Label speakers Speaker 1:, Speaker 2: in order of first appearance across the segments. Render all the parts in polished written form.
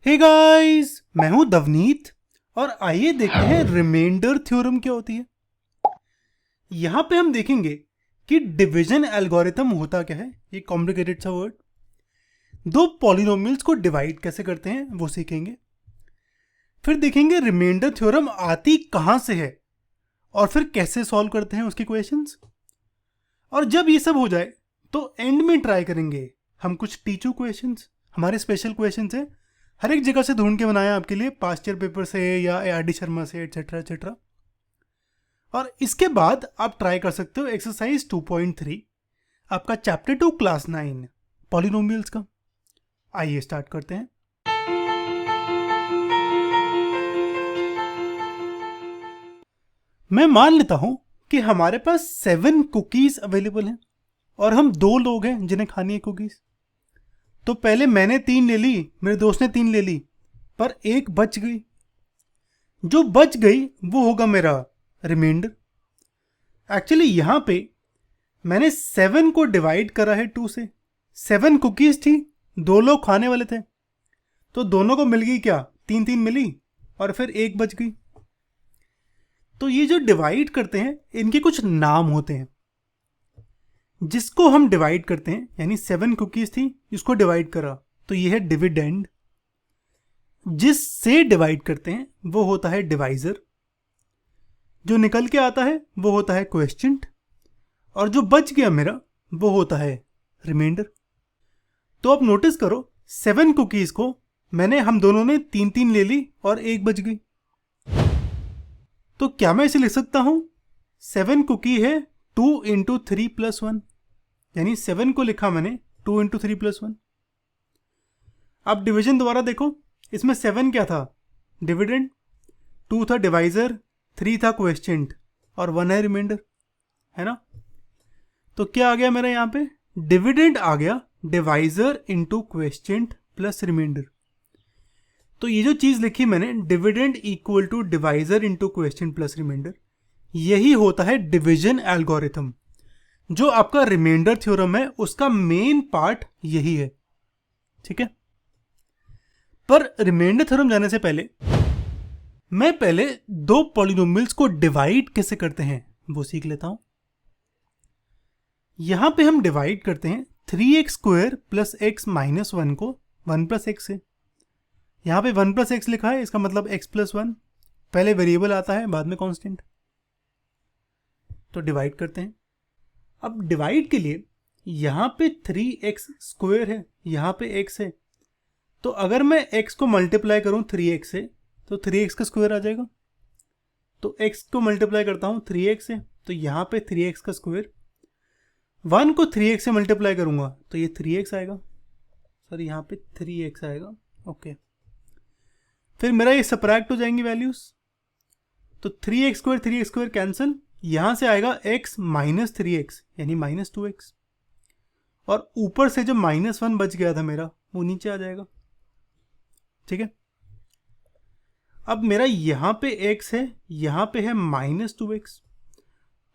Speaker 1: Hey guys, मैं हूं दवनीत और आइए देखते हैं रिमाइंडर थ्योरम क्या होती है। यहां पे हम देखेंगे कि डिवीजन एल्गोरिथम होता क्या है। ये कॉम्प्लिकेटेड सा वर्ड। दो पॉलिनोमियल्स को डिवाइड कैसे करते हैं वो सीखेंगे। फिर देखेंगे रिमाइंडर थ्योरम आती कहां से है और फिर कैसे सॉल्व करते हैं उसकी क्वेश्चंस। और जब ये सब हो जाए तो एंड में ट्राई करेंगे हम कुछ टीचू क्वेश्चंस। हमारे स्पेशल क्वेश्चंस हैं, हर एक जगह से ढूंढ के बनाया आपके लिए, पास्ट ईयर पेपर से या ARD शर्मा से, एटसेट्रा एटसेट्रा। और इसके बाद आप ट्राई कर सकते हो एक्सरसाइज 2.3, आपका चैप्टर 2 क्लास 9 पॉलिनोमियल्स का। आइए स्टार्ट करते हैं। मैं मान लेता हूं कि हमारे पास 7 कुकीज अवेलेबल हैं और हम 2 लोग हैं जिन्हें खानी है कुकीज। तो पहले मैंने 3 ले ली, मेरे दोस्त ने 3 ले ली, पर एक बच गई। जो बच गई वो होगा मेरा रिमाइंडर। एक्चुअली यहां पे मैंने 7 को डिवाइड करा है 2 से। 7 कुकीज थी, 2 लोग खाने वाले थे, तो दोनों को मिल गई क्या, 3-3 मिली और फिर एक बच गई। तो ये जो डिवाइड करते हैं इनके कुछ नाम होते हैं। जिसको हम डिवाइड करते हैं, यानी 7 कुकीज थी, इसको डिवाइड करा तो ये है डिविडेंड। जिससे डिवाइड करते हैं वो होता है डिवाइजर। जो निकल के आता है वो होता है क्वेश्चंट, और जो बच गया मेरा वो होता है रिमाइंडर। तो अब नोटिस करो, 7 कुकीज को हम दोनों ने 3-3 ले ली और एक बच गई। तो क्या मैं इसे लिख सकता हूं, 7 कुकी है 2 × 3 + 1, यानी 7 को लिखा मैंने 2 × 3 + 1। अब डिवीजन दोबारा देखो, इसमें 7 क्या था, डिविडेंड, 2 था डिवाइजर, 3 था क्वेश्चंट और 1 है रिमाइंडर, है ना। तो क्या आ गया मेरा यहाँ पे, डिविडेंड आ गया divisor into quotient plus remainder. तो ये जो चीज लिखी मैंने, dividend equal to divisor into question plus remainder, यही होता है डिवीजन एल्गोरिथम। जो आपका रिमाइंडर थ्योरम है उसका मेन पार्ट यही है, ठीक है। पर रिमाइंडर थ्योरम जाने से पहले मैं पहले 2 पॉलिनोमियल्स को डिवाइड कैसे करते हैं वो सीख लेता हूं। यहां पे हम डिवाइड करते हैं 3x² + x - 1 को 1 + x से। यहां पे 1 + x लिखा है, इसका मतलब x + 1, पहले वेरिएबल आता है बाद में कांस्टेंट। तो डिवाइड करते हैं। अब डिवाइड के लिए यहां पे 3x² है, यहां पे x है, तो अगर मैं x को मल्टीप्लाई करूं 3x से तो 3x का स्क्वायर आ जाएगा। तो x को मल्टीप्लाई करता हूं 3x से, तो यहां पे 3x का स्क्वायर। 1 को 3x से मल्टीप्लाई करूंगा तो ये 3x आएगा, सॉरी यहाँ पे 3x आएगा, ओके। फिर मेरा ये सब्ट्रैक्ट हो जाएंगी वैल्यूज, तो 3x² कैंसिल, यहां से आएगा x - 3x यानी -2x, और ऊपर से जो -1 बच गया था मेरा वो नीचे आ जाएगा, ठीक है। अब मेरा यहां पे x है, यहां पे है -2x,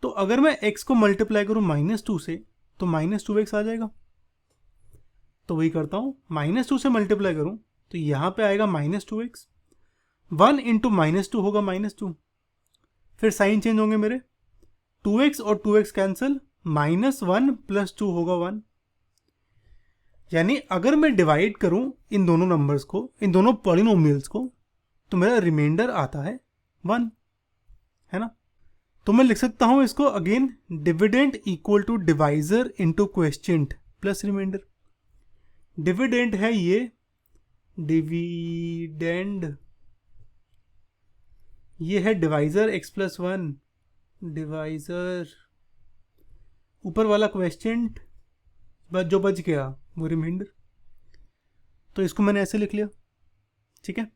Speaker 1: तो अगर मैं x को मल्टीप्लाई करूं -2 से तो -2x आ जाएगा। तो वही करता हूं, -2 से मल्टीप्लाई करूं तो यहां पे आएगा -2x, 1 × -2 होगा -2, फिर साइन चेंज होंगे मेरे, 2x और 2x कैंसिल, -1 + 2 होगा 1। यानी अगर मैं डिवाइड करूं इन दोनों नंबर्स को, इन दोनों पॉलिनोमियल्स को, तो मेरा रिमाइंडर आता है 1, है ना। तो मैं लिख सकता हूं इसको again, dividend equal to divisor into quotient plus remainder. Dividend है ये, डिविडेंड, ये है डिवाइजर x + 1, डिवाइजर, ऊपर वाला क्वेश्चंट, जो बच गया वो रिमाइंडर। तो इसको मैंने ऐसे लिख लिया, ठीक है।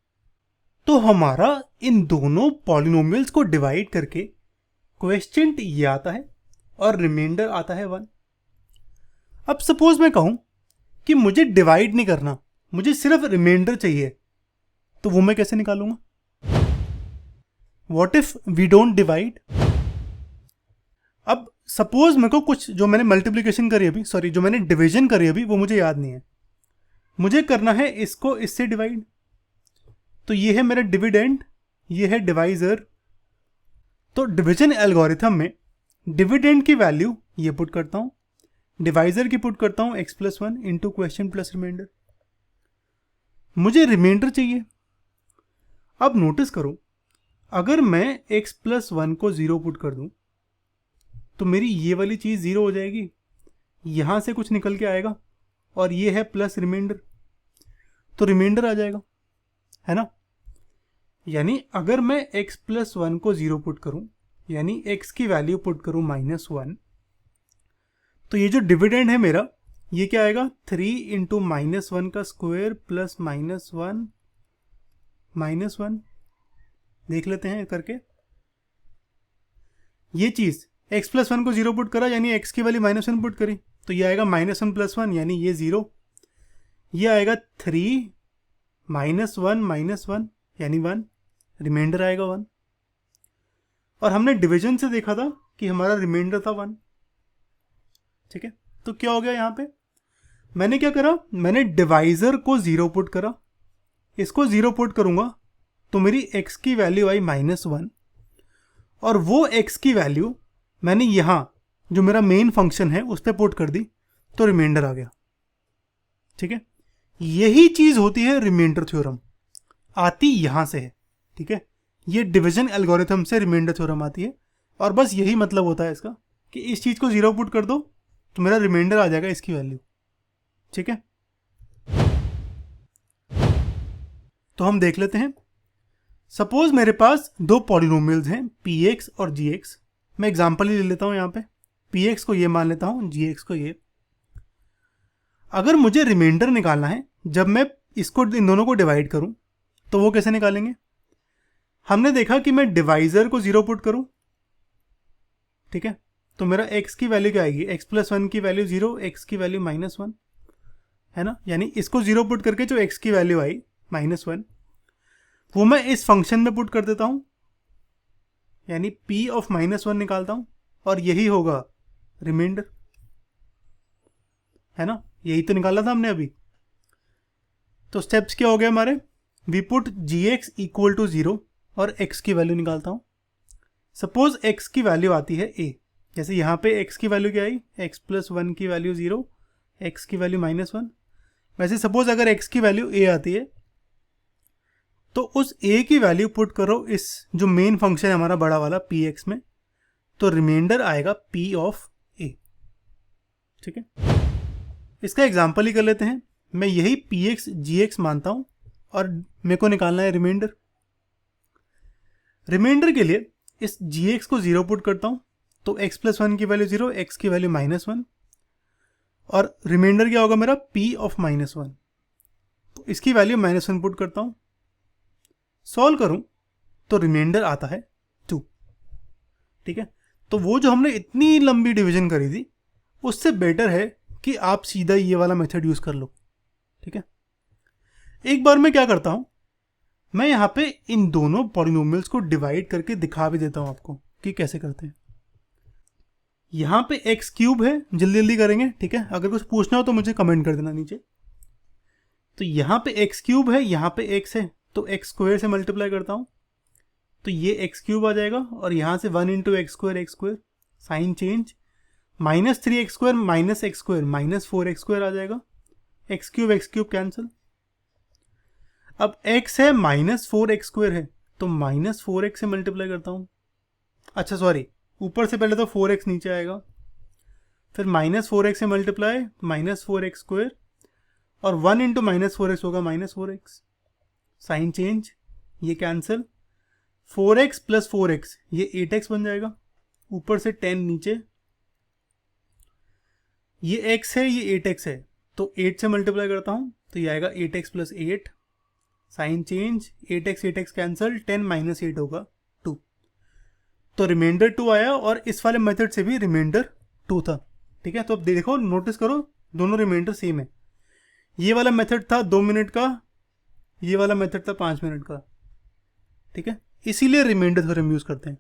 Speaker 1: तो हमारा इन दोनों पॉलिनोमियल्स को डिवाइड करके क्वेश्चंट ये आता है और रिमाइंडर आता है 1। अब सपोज मैं कहूं कि मुझे डिवाइड नहीं करना, मुझे सिर्फ रिमाइंडर चाहिए, तो वो मैं कैसे निकालूंगा। What if we don't divide. अब सपोज मेरे को कुछ जो मैंने मल्टीप्लिकेशन करी अभी, जो मैंने डिवीजन करी अभी वो मुझे याद नहीं है, मुझे करना है इसको इससे डिवाइड। तो ये है मेरा डिविडेंड, ये है डिवाइजर। तो डिवीजन एल्गोरिथम में डिविडेंड की वैल्यू ये पुट करता हूँ, डिवाइजर की पुट करता हूँ x+1 into question plus remainder. मुझे रिमाइंडर चाहिए। अब नोटिस करो, अगर मैं x+1 को 0 पुट कर दूं तो मेरी ये वाली चीज़ 0 हो जाएगी, यहाँ से कुछ निकल के आएगा और ये है प्लस रिमाइंडर, तो रिमाइंडर आ जाएगा, है ना। यानी अगर मैं x+1 को 0 पुट करूं, यानी x की वैल्यू पुट करूं -1, तो ये जो डिविडेंड है मेरा ये क्या आएगा, 3 इंटू -1 का स्क्वायर प्लस -1 देख लेते हैं करके। ये चीज़ x+1 को 0 पुट करा यानी x की वैल्यू -1 पुट करी, तो ये आएगा -1 + 1 यानी ये 0। ये आएगा 3 -1 यानी 1, रिमाइंडर आएगा 1। और हमने डिवीजन से देखा था कि हमारा रिमाइंडर था 1, ठीक है। तो क्या हो गया यहाँ पे, मैंने क्या करा, मैंने डिवाइजर को 0 पुट करा, इसको 0 पुट करूंगा तो मेरी x की वैल्यू आई -1, और वो x की वैल्यू मैंने यहाँ जो मेरा मेन फंक्शन है उस पर पुट कर दी, तो रिमाइंडर आ गया, ठीक है। यही चीज़ होती है रिमाइंडर थ्योरम, आती यहाँ से है, ठीक है। ये डिवीजन एल्गोरिथम से रिमाइंडर थ्योरम आती है, और बस यही मतलब होता है इसका कि इस चीज़ को 0 पुट कर दो तो मेरा रिमाइंडर आ जाएगा इसकी वैल्यू, ठीक है। तो हम देख लेते हैं, सपोज मेरे पास दो पॉलिनोमियल्स हैं px और gx। मैं एग्जांपल ही ले लेता हूं, यहाँ पे px को ये मान लेता हूं, gx को ये। अगर मुझे रिमाइंडर निकालना है जब मैं इसको इन दोनों को डिवाइड करूं, तो वो कैसे निकालेंगे। हमने देखा कि मैं डिवाइजर को 0 पुट करूं, ठीक है, तो मेरा x की वैल्यू क्या आएगी, x+1 की वैल्यू 0, x की वैल्यू -1, है ना। यानी इसको 0 पुट करके जो x की वैल्यू आई -1, वो मैं इस फंक्शन में पुट कर देता हूं, यानी p ऑफ -1 निकालता हूं, और यही होगा रिमाइंडर, है ना। यही तो निकाला था हमने अभी। तो स्टेप्स क्या हो गए हमारे, we put gx equal to 0 और x की वैल्यू निकालता हूं। सपोज x की वैल्यू आती है a, जैसे यहाँ पे x की वैल्यू क्या आई, x+1 की वैल्यू 0, x की वैल्यू -1। वैसे सपोज अगर x की वैल्यू a आती है तो उस a की वैल्यू पुट करो इस जो मेन फंक्शन है हमारा बड़ा वाला px में, तो रिमाइंडर आएगा p ऑफ a, ठीक है। इसका एग्जांपल ही कर लेते हैं। मैं यही px gx मानता हूं और मेरे को निकालना है रिमाइंडर। रिमाइंडर के लिए इस gx को 0 पुट करता हूं, तो x+1 की वैल्यू 0, x की वैल्यू -1, और रिमाइंडर क्या होगा मेरा p ऑफ -1, तो इसकी वैल्यू -1 पुट करता हूं। सॉल्व करूं तो रिमाइंडर आता है 2, ठीक है। तो वो जो हमने इतनी लंबी डिवीजन करी थी उससे बेटर है कि आप सीधा ये वाला मेथड यूज कर लो, ठीक है। एक बार मैं क्या करता हूं, मैं यहां पे इन दोनों पॉलिनोमियल्स को डिवाइड करके दिखा भी देता हूं आपको कि कैसे करते हैं। यहां पे x³ है, जल्दी जल्दी करेंगे, ठीक है। अगर कुछ पूछना हो तो मुझे कमेंट कर देना नीचे। तो यहां पे x³ है, यहां पे x है, तो x² से मल्टीप्लाई करता हूं, तो ये x³ आ जाएगा, और यहां से 1 into x², sign change, -3x² -x² -4x² आ जाएगा, x³ कैंसिल। अब x है -4x² है, तो -4x से मल्टीप्लाई करता हूं। अच्छा सॉरी, ऊपर से पहले तो 4x नीचे आएगा, फिर -4x से मल्टीप्लाई -4x², और 1 इंटू -4x होगा -4x, साइन चेंज, ये कैंसिल, 4x प्लस 4x ये 8x बन जाएगा, ऊपर से 10 नीचे, ये x है ये 8x है, तो 8 से मल्टीप्लाई करता हूं तो ये आएगा 8x plus 8, sign change, 8x cancel, 10 minus 8 होगा 2, तो रिमाइंडर 2 आया, और इस वाले मेथड से भी रिमाइंडर 2 था, ठीक है। तो अब देखो, नोटिस करो, दोनों रिमाइंडर सेम है। ये वाला मेथड था 2 मिनट का, ये वाला मेथड था 5 मिनट का, ठीक है। इसीलिए रिमाइंडर थ्योरम यूज करते हैं।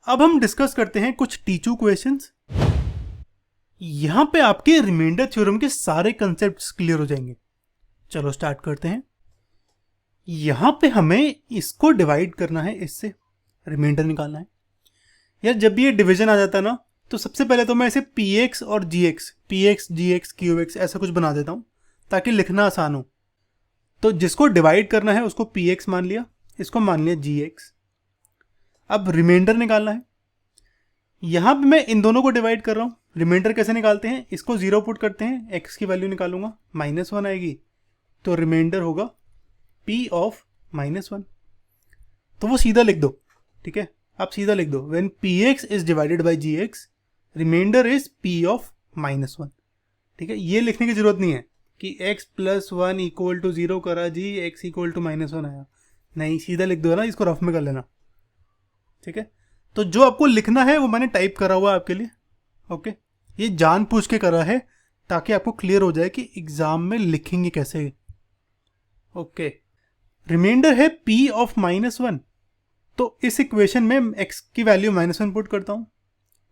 Speaker 1: अब हम डिस्कस करते हैं कुछ टीचू क्वेश्चंस। यहां पे आपके रिमाइंडर थ्योरम के सारे कंसेप्ट्स क्लियर हो जाएंगे। चलो स्टार्ट करते हैं। यहाँ पे हमें इसको डिवाइड करना है इससे, रिमाइंडर निकालना है। यार जब भी ये डिवीजन आ जाता है ना, तो सबसे पहले तो मैं इसे पी एक्स और जी एक्स, पी एक्स जी एक्स क्यू एक्स ऐसा कुछ बना देता हूँ ताकि लिखना आसान हो। तो जिसको डिवाइड करना है उसको पी एक्स मान लिया, इसको मान लिया जी एक्स। अब रिमाइंडर निकालना है। यहाँ पे मैं इन दोनों को डिवाइड कर रहा हूँ। रिमाइंडर कैसे निकालते हैं, इसको जीरो पुट करते हैं, एक्स की वैल्यू निकालूंगा, -1 आएगी, तो रिमाइंडर होगा पी ऑफ -1। तो वो सीधा लिख दो, ठीक है, आप सीधा लिख दो, when P X is divided by G X, remainder is P of -1। ठीक है, ये लिखने की जरूरत नहीं है कि x + 1 = 0 करा जी, x = -1 आया, नहीं, सीधा लिख दो ना, इसको रफ में कर लेना। ठीक है, तो जो आपको लिखना है वो मैंने टाइप करा हुआ है आपके लिए। ओके, ये जान पूछ के करा है ताकि आपको क्लियर हो जाए कि एग्जाम में लिखेंगे कैसे। ओके, रिमाइंडर है p ऑफ -1, तो इस इक्वेशन में x की वैल्यू -1 पुट करता हूँ।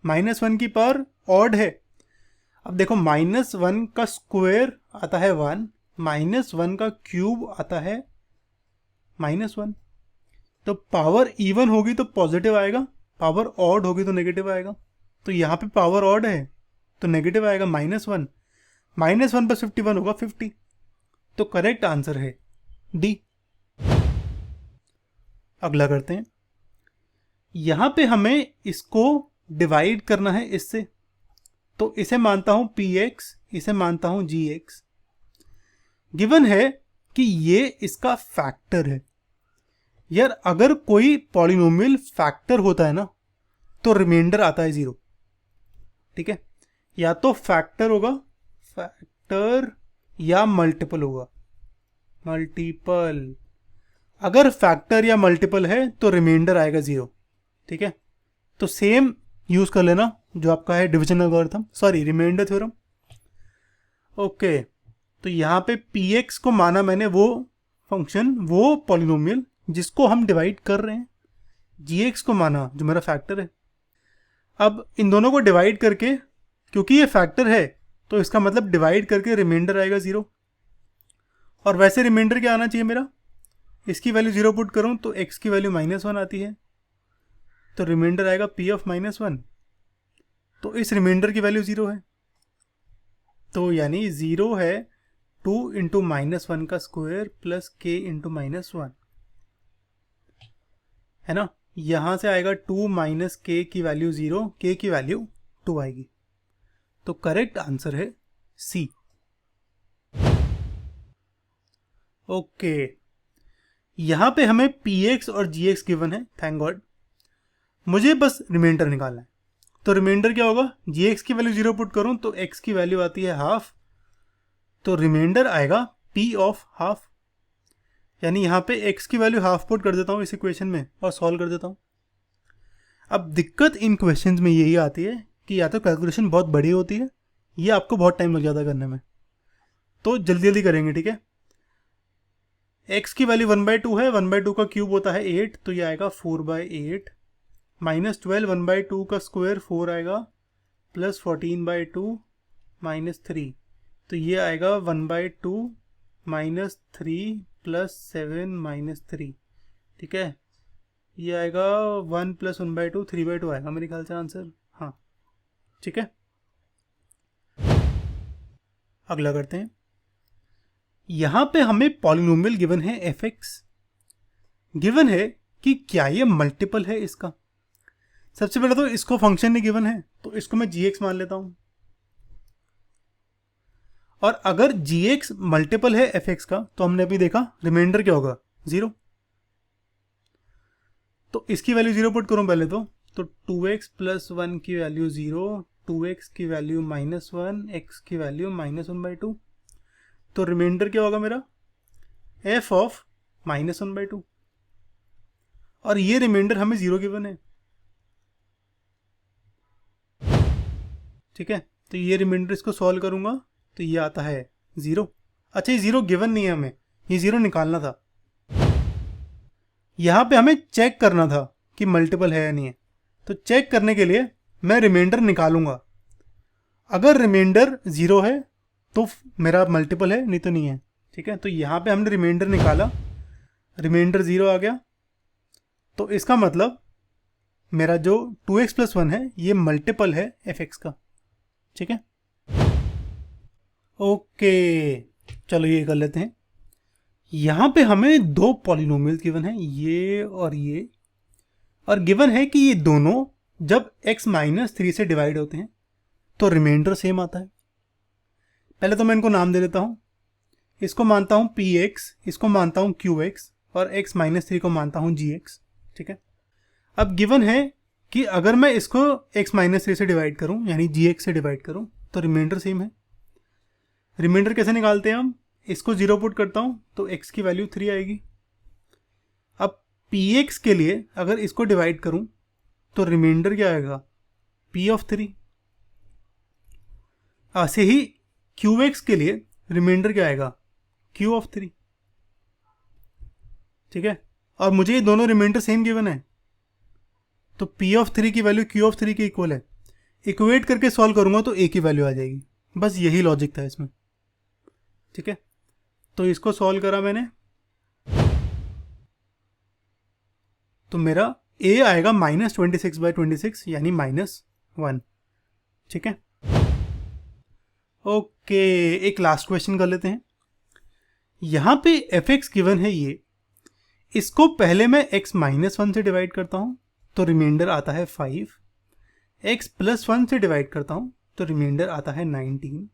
Speaker 1: -1 की पावर ऑड है। अब देखो, -1 का स्क्वायर आता है 1, -1 का क्यूब आता है -1। तो पावर इवन होगी तो पॉजिटिव आएगा, पावर ऑड होगी तो नेगेटिव आएगा। तो यहाँ पे पावर ऑड है तो नेगेटिव आएगा, -1 -1 + 51 होगा 50। तो करेक्ट आंसर है डी। अगला करते हैं। यहाँ पे हमें इसको डिवाइड करना है इससे, तो इसे मानता हूं px, इसे मानता हूं gx। गिवन है कि ये इसका फैक्टर है। यार अगर कोई पॉलिनोमियल फैक्टर होता है ना, तो रिमाइंडर आता है 0। ठीक है, या तो फैक्टर होगा, फैक्टर, या मल्टीपल होगा, मल्टीपल। अगर फैक्टर या मल्टीपल है तो रिमाइंडर आएगा 0। ठीक है, तो सेम यूज कर लेना जो आपका है division algorithm, sorry remainder theorem. Okay, तो यहाँ पे px को माना मैंने वो फंक्शन, वो पॉलिनोमियल जिसको हम डिवाइड कर रहे हैं, gx को माना जो मेरा फैक्टर है। अब इन दोनों को डिवाइड करके, क्योंकि ये फैक्टर है तो इसका मतलब डिवाइड करके रिमाइंडर आएगा 0। और वैसे रिमाइंडर क्या आना चाहिए मेरा, इसकी वैल्यू 0 पुट करूँ तो x की वैल्यू -1 आती है, तो रिमाइंडर आएगा p ऑफ -1। तो इस रिमाइंडर की वैल्यू 0 है, तो यानी 0 है 2 × -1 का स्क्वायर प्लस k × -1, है ना। यहां से आएगा 2 - k की वैल्यू 0, k की वैल्यू 2 आएगी। तो करेक्ट आंसर है सी। ओके, यहां पे हमें px और gx गिवन है, थैंक गॉड। मुझे बस रिमाइंडर निकालना है। तो रिमाइंडर क्या होगा, gx की वैल्यू 0 पुट करूं तो x की वैल्यू आती है हाफ, तो रिमाइंडर आएगा p ऑफ हाफ। यानी यहाँ पे x की वैल्यू हाफ पुट कर देता हूँ इस इक्वेशन में और सॉल्व कर देता हूँ। अब दिक्कत इन क्वेश्चंस में यही आती है कि या तो कैलकुलेशन बहुत बड़ी होती है या आपको बहुत टाइम लग जाता है करने में, तो जल्दी जल्दी करेंगे। ठीक है, x की वैल्यू 1/2 है, 1/2 का क्यूब होता है 8, तो ये आएगा 4/8, -12 1/2 का स्क्वायर 4 आएगा, प्लस 14/2 -3, तो ये आएगा 1/2 -3 + 7 -3। ठीक है, ये आएगा 1 + 1/2 3/2 आएगा मेरे ख्याल से आंसर। हाँ, ठीक है, अगला करते हैं। यहां पे हमें पॉलिनोमियल गिवन है fx, गिवन है कि क्या ये मल्टीपल है इसका। सबसे पहले तो इसको फंक्शन नहीं गिवन है, तो इसको मैं gx मान लेता हूं। और अगर gx मल्टीपल है fx का, तो हमने अभी देखा रिमाइंडर क्या होगा, 0। तो इसकी वैल्यू 0 पुट करूं पहले तो 2x + 1 की वैल्यू 0, 2x की वैल्यू -1, x की वैल्यू -1/2। तो रिमाइंडर क्या होगा मेरा, f ऑफ -1/2। और ये रिमाइंडर हमें 0 गिवन है। ठीक है, तो ये रिमाइंडर इसको सॉल्व करूंगा तो ये आता है 0। अच्छा, ये 0 गिवन नहीं है हमें, ये 0 निकालना था। यहाँ पे हमें चेक करना था कि मल्टीपल है या नहीं है, तो चेक करने के लिए मैं रिमाइंडर निकालूंगा। अगर रिमाइंडर 0 है तो मेरा मल्टीपल है, नहीं तो नहीं है। ठीक है, तो यहाँ पे हमने रिमाइंडर निकाला, रिमाइंडर 0 आ गया, तो इसका मतलब मेरा जो 2x + 1 है ये मल्टीपल है fx का। ठीक है, ओके चलो ये कर लेते हैं। यहाँ पे हमें दो पॉलिनोमियल्स गिवन है, ये, और गिवन है कि ये दोनों जब x - 3 से डिवाइड होते हैं तो रिमाइंडर सेम आता है। पहले तो मैं इनको नाम दे देता हूँ, इसको मानता हूँ px, इसको मानता हूँ qx, और x - 3 को मानता हूँ gx। ठीक है, अब गिवन है कि अगर मैं इसको x - 3 से डिवाइड करूँ यानी gx से डिवाइड करूँ तो रिमाइंडर सेम है। रिमाइंडर कैसे निकालते हैं हम, इसको 0 पुट करता हूँ तो x की वैल्यू 3 आएगी। अब px के लिए अगर इसको डिवाइड करूँ तो रिमाइंडर क्या आएगा, p(3). ऐसे ही qx के लिए रिमाइंडर क्या आएगा, q(3). ठीक है, और मुझे ये दोनों रिमाइंडर सेम गिवन है तो p(3) की वैल्यू q(3) के इक्वल है। इक्वेट करके सॉल्व करूंगा तो a की वैल्यू आ जाएगी। बस यही लॉजिक था इसमें। ठीक है, तो इसको सॉल्व करा मैंने तो मेरा a आएगा -26/26 यानी -1। ठीक है, ओके एक लास्ट क्वेश्चन कर लेते हैं। यहां पे fx गिवन है ये, इसको पहले मैं x - 1 से डिवाइड करता हूं तो रिमाइंडर आता है 5, x + 1 से डिवाइड करता हूं तो रिमाइंडर आता है 19।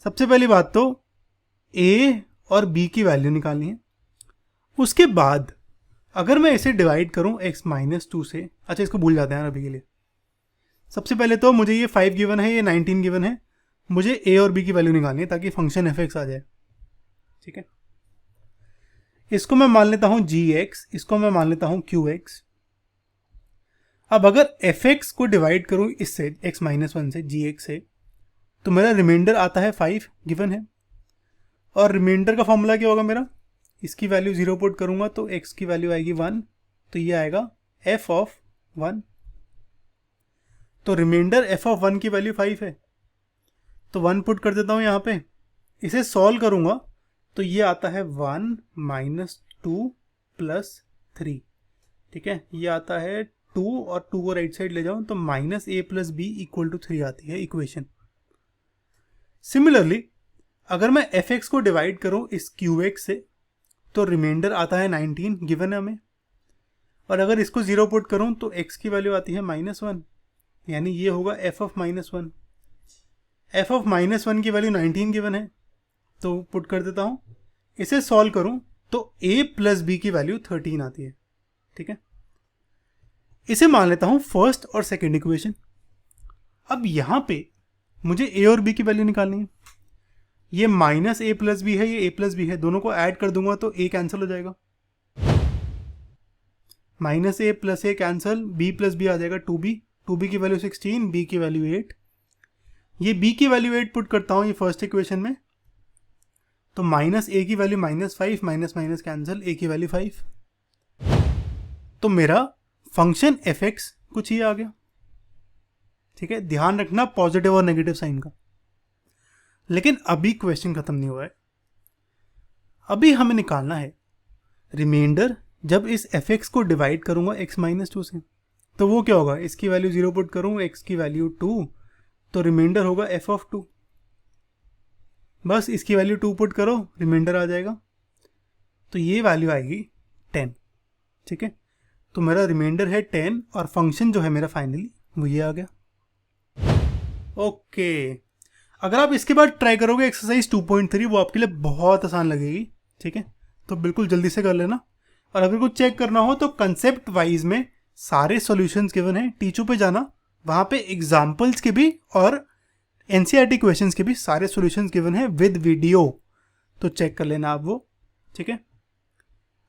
Speaker 1: सबसे पहली बात तो a और b की वैल्यू निकालनी है। उसके बाद अगर मैं इसे डिवाइड करूं x - 2 से, अच्छा इसको भूल जाते हैं अभी के लिए। सबसे पहले तो मुझे ये 5 गिवन है, ये 19 गिवन है, मुझे a और b की वैल्यू निकालनी है ताकि फंक्शन fx आ जाए। ठीक है, इसको मैं मान लेता हूं gx, इसको मैं मान लेता हूं qx। अब अगर fx को डिवाइड करूं इससे x - 1 से gx से तो मेरा रिमाइंडर आता है 5 गिवन है, और रिमाइंडर का फॉर्मूला क्या होगा मेरा, इसकी वैल्यू 0 पुट करूंगा तो x की वैल्यू आएगी 1, तो ये आएगा f(1). तो रिमाइंडर f(1) की वैल्यू 5 है तो 1 पुट कर देता हूं यहाँ पे। इसे सॉल्व करूंगा तो ये आता है 1 - 2 + 3। ठीक है, ये आता है 2 और 2 को राइट साइड ले जाऊं तो -a + b = 3 आती है इक्वेशन। सिमिलरली अगर मैं fx को डिवाइड करूं इस qx से तो रिमाइंडर आता है 19 गिवन है हमें, और अगर इसको 0 पुट करूं तो x की वैल्यू आती है -1 यानी ये होगा f(-1). f(-1) की वैल्यू 19 गिवन है तो पुट कर देता हूं। इसे सॉल्व करूं तो a + b की वैल्यू 13 आती है। ठीक है, इसे मान लेता हूं फर्स्ट और सेकेंड इक्वेशन। अब यहां पे मुझे a और b की वैल्यू निकालनी है। ये -a + b है, ये a + b है, दोनों को ऐड कर दूंगा तो a कैंसिल हो जाएगा, -a + a cancel, b + b आ जाएगा 2b की वैल्यू 16, b की वैल्यू 8। ये b की वैल्यू 8 पुट करता हूँ ये फर्स्ट इक्वेशन में तो -a की वैल्यू -5, माइनस कैंसिल, a की वैल्यू 5। तो मेरा फंक्शन fx कुछ ही आ गया। ठीक है, ध्यान रखना पॉजिटिव और नेगेटिव साइन का। लेकिन अभी क्वेश्चन खत्म नहीं हुआ है, अभी हमें निकालना है रिमाइंडर जब इस fx को डिवाइड करूंगा x - 2 से तो वो क्या होगा, इसकी वैल्यू 0 पुट करूँ, x की वैल्यू 2 तो रिमाइंडर होगा f(2). बस इसकी वैल्यू 2 पुट करो, रिमाइंडर आ जाएगा, तो ये वैल्यू आएगी 10। ठीक है, तो मेरा रिमाइंडर है 10 और फंक्शन जो है मेरा फाइनली वो ये आ गया। ओके, अगर आप इसके बाद ट्राई करोगे एक्सरसाइज 2.3 वो आपके लिए बहुत आसान लगेगी। ठीक है, तो बिल्कुल जल्दी से कर लेना। और अगर कुछ चेक करना हो तो कंसेप्ट वाइज में सारे सॉल्यूशंस गिवन है, टीचू पे जाना, वहाँ पे एग्जाम्पल्स के भी और एनसीईआरटी क्वेश्चंस के भी सारे सॉल्यूशंस गिवन है विद वीडियो, तो चेक कर लेना आप वो। ठीक है,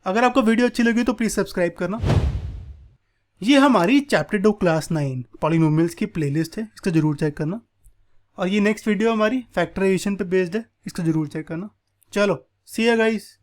Speaker 1: अगर आपको वीडियो अच्छी लगी तो प्लीज़ सब्सक्राइब करना। ये हमारी चैप्टर 2 क्लास 9 पॉलिनोमियल्स की प्लेलिस्ट है, इसको जरूर चेक करना। और ये नेक्स्ट वीडियो हमारी फैक्टराइजेशन पे बेस्ड है, इसको जरूर चेक करना। चलो सी यू गाइस।